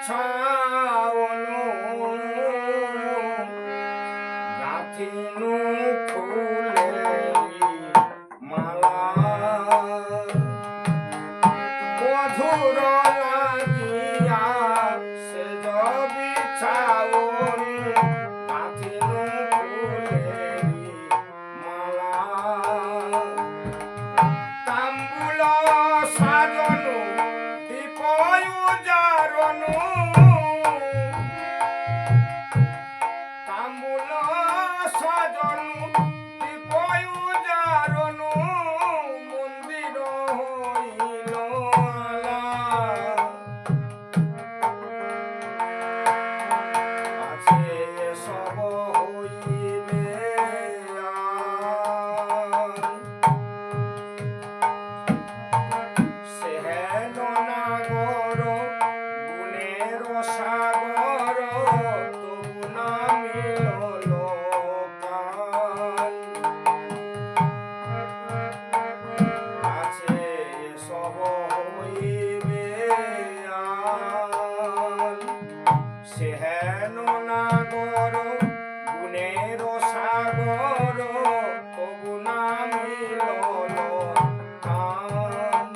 বিছাওনো গাঁথিনু ফুলেরি মালা মধুর লাগিয়া সেজ বিছাওনি গাঁথিনু ফুলেরি মালা তাম্বুল সাজনু দীপ উজারনু তাম্বুল সাজনু দীপ উজারনু মন্দির হইল আলা আছে সব হইবে সেহেন নাগর গুণের সাগর তবু না মিলল কাল আছে সব হইবে আল সেহেন নাগর গুণের সাগর তবু না মিলল কাল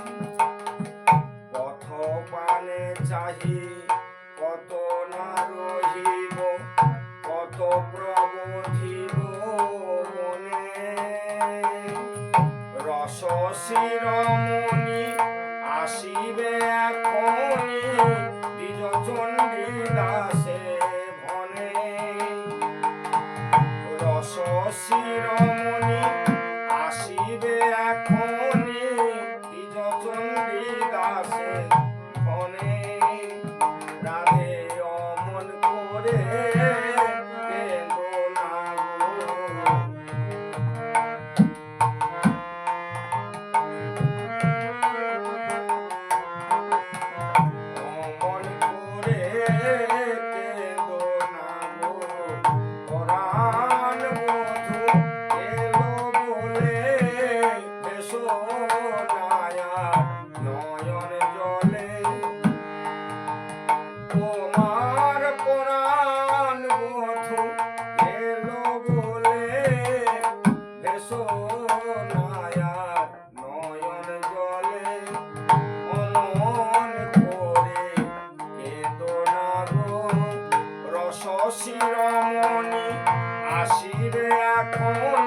পথ পানে চাহি কত না রহিব কত প্রবোধিব মনে রস শিরোমণি আসিবে এখনি দ্বিজ চণ্ডী দাসে ভনে রস শিরোমণি আসিবে এখনি দ্বিজ চণ্ডী দাসে ভনে রাধে অমন করে কেঁদো না গো। অমন করে কেঁদো না গো। পরাণ বধূ এলো বলে এসো নায়া নয়ন জলে তোমার পরাণ বধূ এলো বলে এসো নায়া নয়ন জলে অমন করে কেঁদো না গো। রস শিরোমণি আসিবে এখন